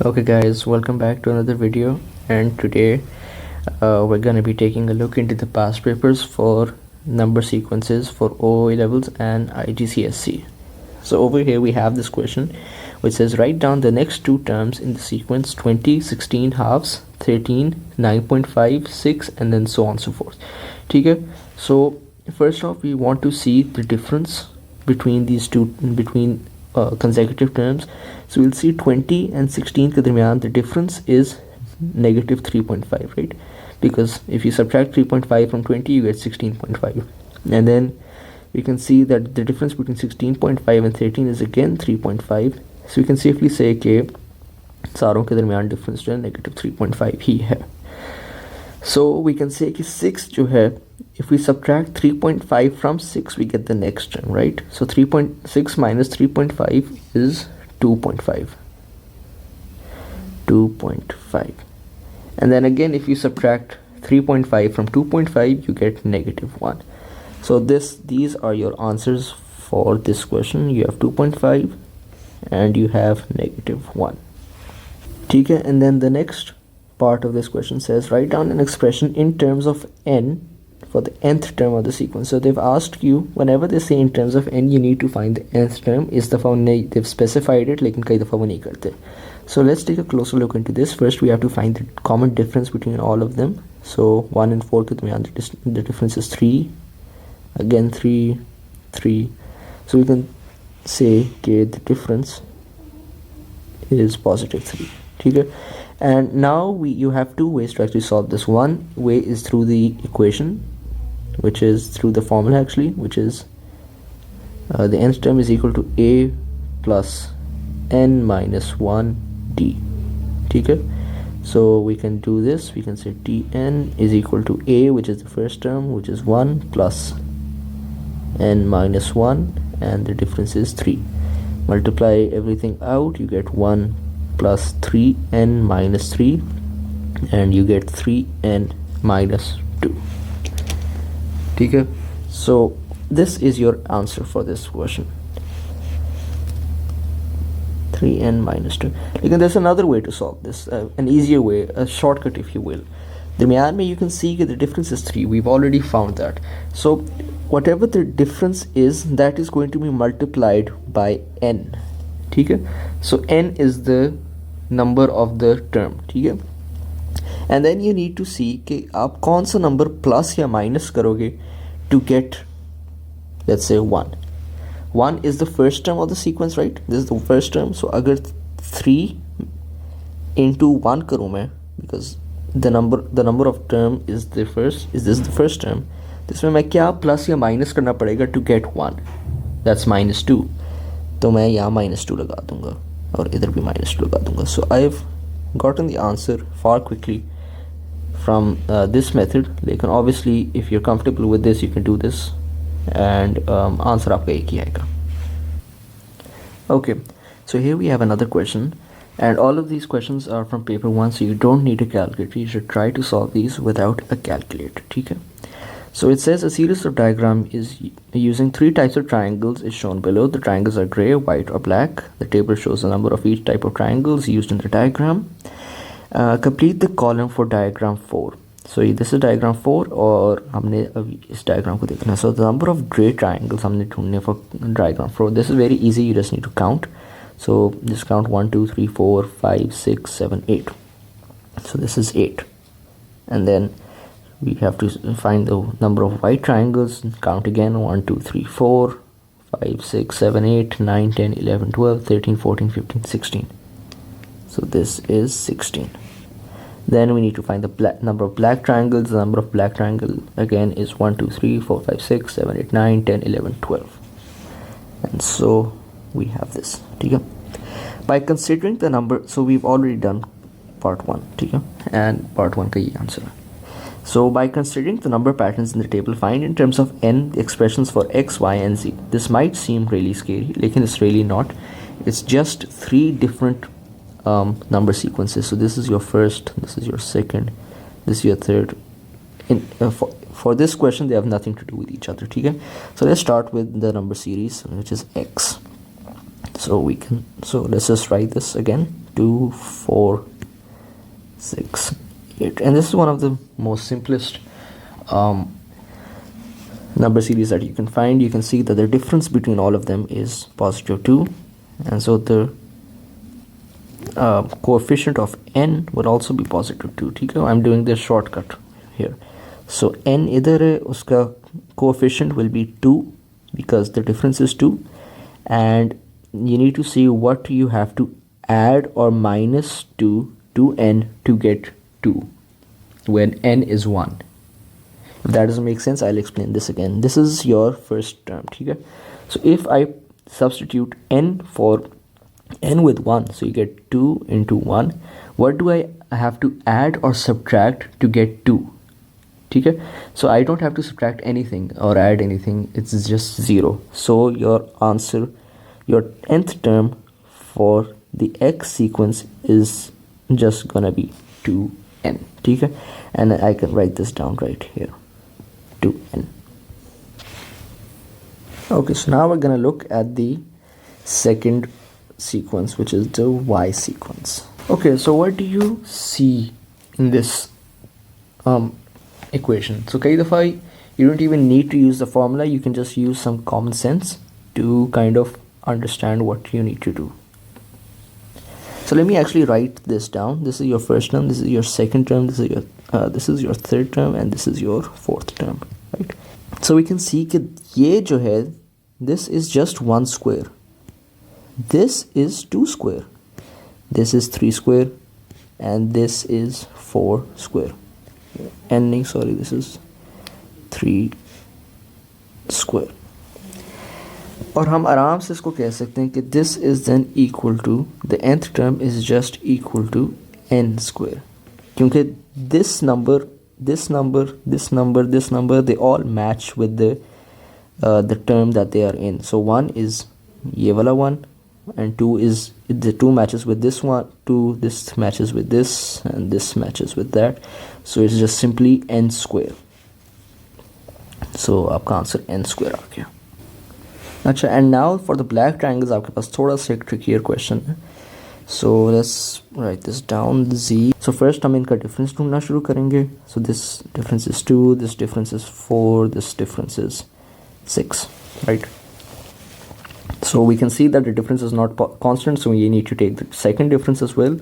Okay guys, welcome back to another video, and today we're going to be taking a look into the past papers for number sequences for OOA levels and IGCSE. So over here we have this question which says write down the next two terms in the sequence 20, 16 halves, 13, 9.5, 6 and then so on and so forth. Okay, so first off we want to see the difference between these two, consecutive terms. So we'll see 20 and 16 के दरमियान the difference is negative 3.5, right? Because if you subtract 3.5 from 20 you get 16.5, and then we can see that the difference between 16.5 and 13 is again 3.5. so we can safely say कि सारों के दरमियान difference जो है negative 3.5 ही है. So we can say कि 6 जो है, if we subtract 3.5 from 6 we get the next term, right? So 3.6 minus 3.5 is 2.5, and then again if you subtract 3.5 from 2.5 you get negative 1. So these are your answers for this question. You have 2.5 and you have negative 1. Okay, and then the next part of this question says write down an expression in terms of n for the nth term of the sequence. So they've asked you, whenever they say in terms of n, you need to find the nth term. Is the they've specified it, लेकिन कई दफ़ा वो नहीं करते. So let's take a closer look into this. First we have to find the common difference between all of them. So 1 and 4 के दरमियान the difference is 3, again 3, 3. So we can say that the difference is positive 3. Okay? And now you have two ways to actually solve this. One way is through the equation, which is through the formula actually, which is the nth term is equal to a plus n minus 1 d. Okay? So we can do this. We can say Tn is equal to a, which is the first term, which is 1 plus n minus 1, and the difference is 3. Multiply everything out, you get 1 plus 3n minus 3, and you get 3n minus 2. Okay, so this is your answer for this question, 3n minus 2. Again, there's another way to solve this, an easier way, a shortcut if you will. दरमियान में you can see that the difference is 3. We've already found that. So whatever the difference is, that is going to be multiplied by n. Okay, so n is the number of the term. Okay, and then you need to see कि आप कौन सा number plus या minus करोगे to get, let's say 1. 1 is the first term of the sequence, right? This is the first term. So अगर 3 into 1 करूँ मैं, because the number of term is the first, is this the first term, इसमें मैं क्या plus या minus करना पड़ेगा to get 1? That's minus 2. तो मैं यहाँ minus 2 लगा दूंगा और इधर भी minus 2 लगा दूंगा. So I've gotten the answer far quickly from this method. लेकिन obviously if you're comfortable with this you can do this, and answer आपका एक ही आएगा. Okay, so here we have another question, and all of these questions are from paper 1, so you don't need a calculator. You should try to solve these without a calculator. Okay? So it says a series of diagram is using 3 types of triangles is shown below. The triangles are gray, white or black. The table shows the number of each type of triangles used in the diagram. Complete the column for diagram 4. So this is diagram 4 और हमने अभी इस diagram को देखना. So the number of gray triangles हमने ढूंढने for diagram 4. This is very easy. You just need to count. So just count 1, 2, 3, 4, 5, 6, 7, 8. So this is 8, and then we have to find the number of white triangles. Count again, 1, 2, 3, 4, 5, 6, 7, 8, 9, 10, 11, 12, 13, 14, 15, 16. So this is 16. Then we need to find the number of black triangles. The number of black triangle again is 1, 2, 3, 4, 5, 6, 7, 8, 9, 10, 11, 12. And so we have this. Okay? By considering the number, so we've already done part 1. Okay? And part 1 का ये answer. So by considering the number patterns in the table, find in terms of n the expressions for x, y and z. This might seem really scary, लेकिन it's really not. It's just 3 different number sequences. So this is your first, this is your second, this is your third. For this question they have nothing to do with each other. Okay? So let's start with the number series, which is x. So let's just write this again. 2, 4, 6, 8. And this is one of the most simplest number series that you can find. You can see that the difference between all of them is positive 2, and so the coefficient of n would also be positive 2. ठीक है, I'm doing this shortcut here. So n इधर है, उसका coefficient will be 2 because the difference is 2, and you need to see what you have to add or minus to n to get 2 when n is 1. If that doesn't make sense, I'll explain this again. This is your first term, okay? So if I substitute n for n with 1, so you get 2 into 1, what do I have to add or subtract to get 2? Okay? So I don't have to subtract anything or add anything, it's just 0. So your answer, your nth term for the x sequence is just gonna be 2n. Okay? And I can write this down right here, 2n. Okay, so now we're gonna look at the second sequence, which is the y sequence. Okay, so what do you see in this equation? So कई दफ़ा you don't even need to use the formula, you can just use some common sense to kind of understand what you need to do. So let me actually write this down. This is your first term, this is your second term, this is your third term, and this is your fourth term, right? So we can see that ये जो है, this is just 1 square, this is 2 square, this is 3 square, and this is 4 square. And sorry, this is 3 square. और हम आराम से इसको कह सकते हैं कि this is then equal to, the nth term is just equal to n square, क्योंकि this number, this number, this number, this number, they all match with the term that they are in. So 1 is ये वाला 1, and 2 is, the 2 matches with this one, 2, this matches with this, and this matches with that. So it's just simply n square. So आपका answer n square आ गया. अच्छा, and now for the black triangles आपके पास थोड़ा सा एक trickier question है. So let's write this down, z. So first हम इनका difference ढूंढना शुरू करेंगे. So this difference is 2, this difference is 4, this difference is 6, right? So we can see that the difference is not constant, so we need to take the second difference as well.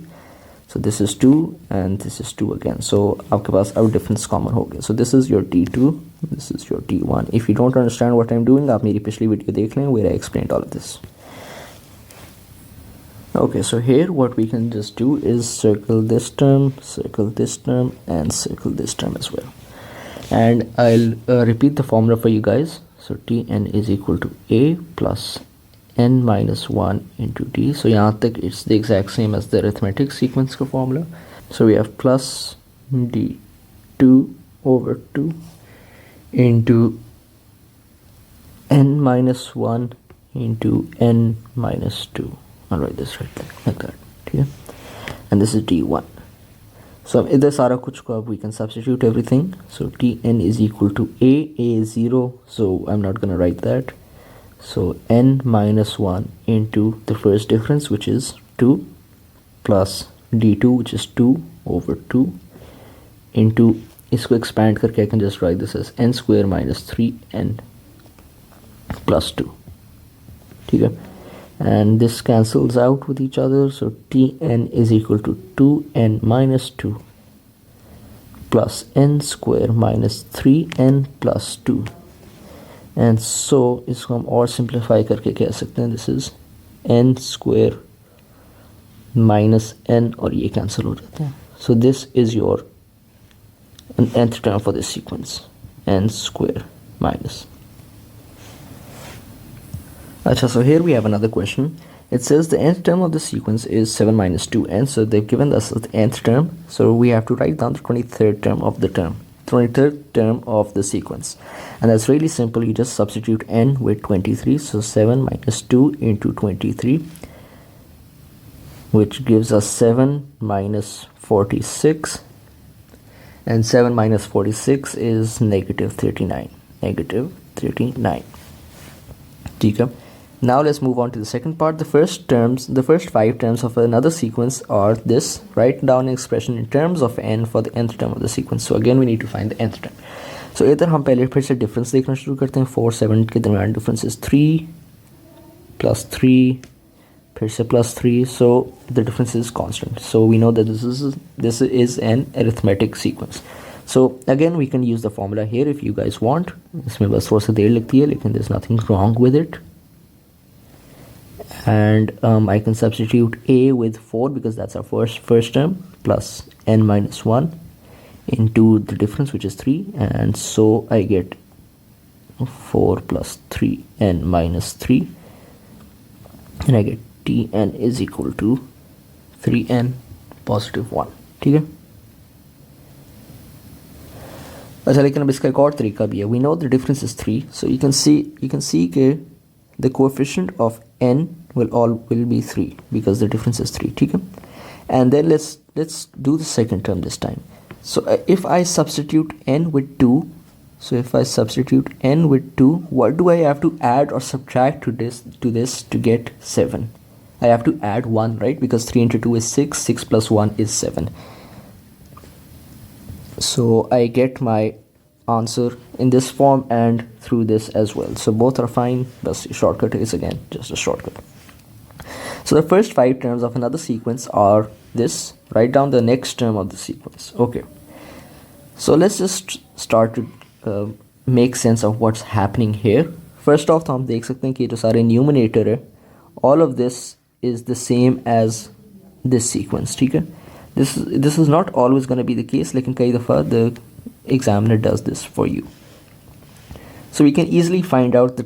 So this is 2 and this is 2 again. So आपके पास our difference common हो गया. So this is your d2, this is your d1. If you don't understand what I'm doing, आप मेरी पिछली video देख लें where I explained all of this. Okay, so here what we can just do is circle this term, and circle this term as well. And I'll repeat the formula for you guys. So Tn is equal to a plus n minus 1 into d. So यहाँ तक it's the exact same as the arithmetic sequence का formula. So we have plus d2 over 2 into n minus 1 into n minus 2. I'll write this right there, like that. Okay? And this is d1. So इधर सारा कुछ को अब we can substitute everything. So Tn is equal to a is 0, so I'm not gonna write that. So n minus 1 into the first difference, which is 2, plus d2, which is 2 over 2, into, इसको expand करके I can just write this as n square minus 3n plus 2. ठीक है? And this cancels out with each other, so Tn is equal to 2n minus 2 plus n square minus 3n plus 2. And so इसको हम और simplify करके कह सकते हैं, this is n square minus n, और ये cancel हो जाते हैं. So this is your nth term for this sequence, n square minus. Achha, so here we have another question. It says the nth term of the sequence is 7 minus 2n. So they've given us the nth term. So we have to write down the 23rd term of the term. 23rd term of the sequence. And that's really simple. You just substitute n with 23. So 7 minus 2 into 23, which gives us 7 minus 46. And 7 minus 46 is negative 39. Negative 39. ठीक है? Now let's move on to the second part. The first 5 terms of another sequence are this. Write down an expression in terms of n for the nth term of the sequence. So again we need to find the nth term. So इधर हम पहले फिर से difference देखना शुरू करते हैं. 4 7 के दरमियान डिफरेंस is 3 plus 3 फिर से plus 3. So the difference is constant. So we know that this is an arithmetic sequence. So again we can use the formula here if you guys want. इसमें बस थोड़ा सा देर लगती है लेकिन there's nothing wrong with it. And I can substitute a with 4 because that's our first term plus n minus 1 into the difference which is 3, and so I get 4 plus 3 n minus 3, and I get tn is equal to 3n positive 1. ठीक है. अच्छा लेकिन अब इसका एक और तरीका भी है. We know the difference is 3, so you can see कि the coefficient of n will be 3 because the difference is 3. ठीक है. And then let's do the second term this time. So if I substitute n with 2, what do I have to add or subtract to this to get 7? I have to add 1, right? Because 3 into 2 is 6, 6 plus 1 is 7. So I get my answer in this form and through this as well. So both are fine. The shortcut is again just a shortcut. So the first 5 terms of another sequence are this. Write down the next term of the sequence. Okay. So let's just start to make sense of what's happening here. First off, हम देख सकते हैं कि जो सारे numerator है, all of this is the same as this sequence. ठीक है. This is not always going to be the case, लेकिन कई दफ़ा the examiner does this for you. So we can easily find out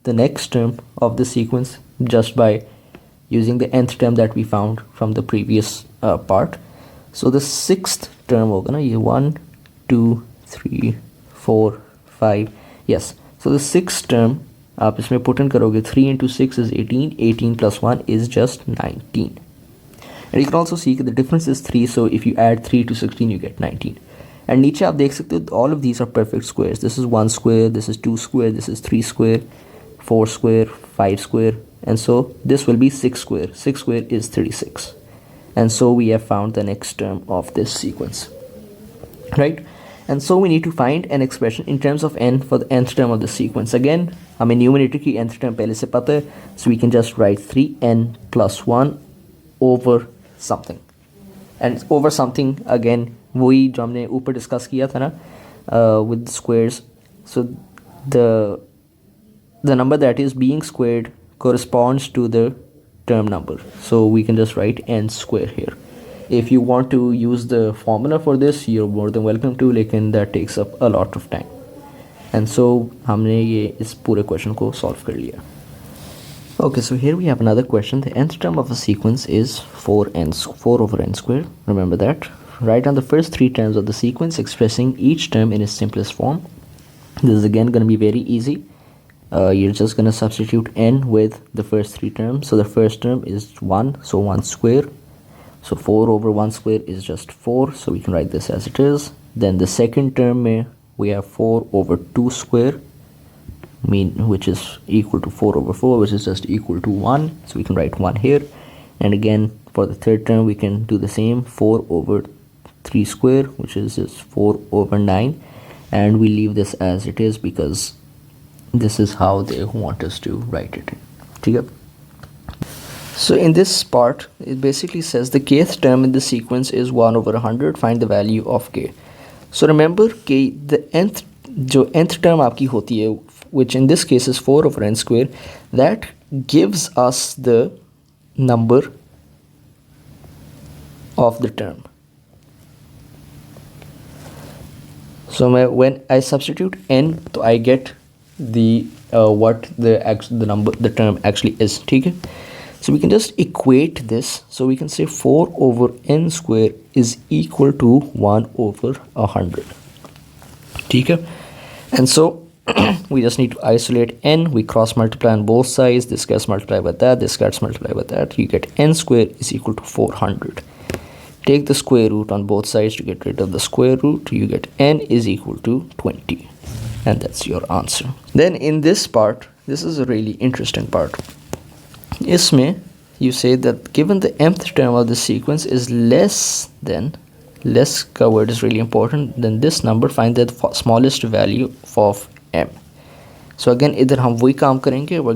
the next term of the sequence just by using the nth term that we found from the previous part. So the 6th term होगा ना, ये 1 2 3 4 5. Yes, so the 6th term आप इसमें put in करोगे. 3 into 6 is 18. 18 plus 1 is just 19. And you can also see that the difference is 3, so if you add 3 to 16 you get 19. And नीचे आप देख सकते हो all of these are perfect squares. This is 1 square, this is 2 square, this is 3 square, 4 square, 5 square, and so this will be 6 square. 6 square is 36. And so we have found the next term of this sequence, right? And so we need to find an expression in terms of n for the nth term of the sequence. Again, हमें numerator की nth term पहले से पता है, so we can just write 3n plus 1 over something. And over something again वही जो हमने ऊपर डिस्कस किया था ना with the squares. So the number that is being squared corresponds to the term number, so we can just write n square here. If you want to use the formula for this, you're more than welcome to, लेकिन that takes up a lot of time. And so हमने ये इस पूरे question को solve कर लिया. Okay, so here we have another question. The nth term of a sequence is 4 over n square. Remember that. Write down the first 3 terms of the sequence expressing each term in its simplest form. This is again going to be very easy. You're just going to substitute n with the first 3 terms. So the first term is 1, so 1 square. So 4 over 1 square is just 4, so we can write this as it is. Then the second term we have 4 over 2 square, which is equal to 4 over 4, which is just equal to 1, so we can write 1 here. And again for the third term we can do the same, 4 over 3 square, which is just 4 over 9, and we leave this as it is because this is how they want us to write it. ठीक है. So in this part it basically says the kth term in the sequence is 1 over 100. Find the value of k. So remember k, the nth term आपकी होती है, which in this case is 4 over n square, that gives us the number of the term. So when I substitute n, so I get what the term actually is. ठीक है. So we can just equate this. So we can say 4 over n square is equal to 1 over 100. ठीक है. And so we just need to isolate n. We cross multiply on both sides. This gets multiplied by that, this gets multiplied by that. You get n square is equal to 400. Take the square root on both sides to get rid of the square root. You get n is equal to 20. And that's your answer. Then in this part, this is a really interesting part. इसमें you say that given the mth term of the sequence is less than, less का word is really important, then this number find the smallest value of m. So again इधर हम वही काम करेंगे. we're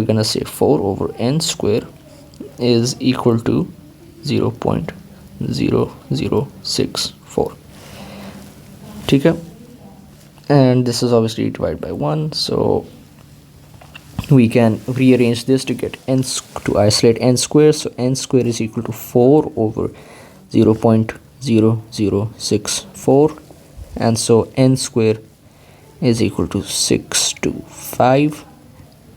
gonna say 4 over n square is equal to 0.0064. ठीक है, and this is obviously divided by 1, so we can rearrange this to get to isolate n square. So n square is equal to 4 over 0.0064, and so n square is equal to 625.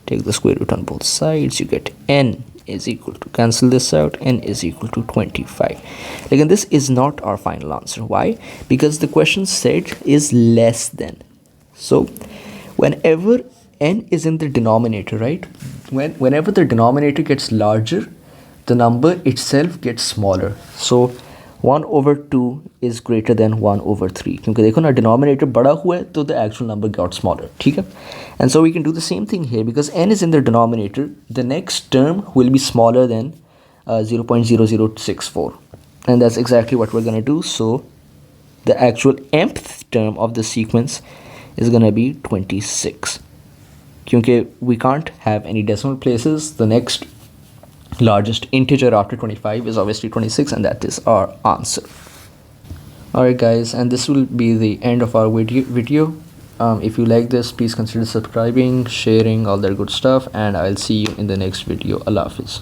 Take the square root on both sides, you get n is equal to, cancel this out, n is equal to 25. Again, this is not our final answer. Why? Because the question said is less than. So whenever n is in the denominator, right, whenever the denominator gets larger, the number itself gets smaller. So 1 over 2 is greater than 1 over 3. क्योंकि देखो ना denominator बड़ा हुआ है तो the actual number got smaller. ठीक है, and so we can do the same thing here. Because n is in the denominator, the next term will be smaller than 0.0064, and that's exactly what we're gonna do. So the actual mth term of the sequence is gonna be 26. Kyunki we can't have any decimal places, the next largest integer after 25 is obviously 26, and that is our answer. Alright guys, and this will be the end of our video. If you like this, please consider subscribing, sharing, all that good stuff, and I'll see you in the next video. Allah Hafiz.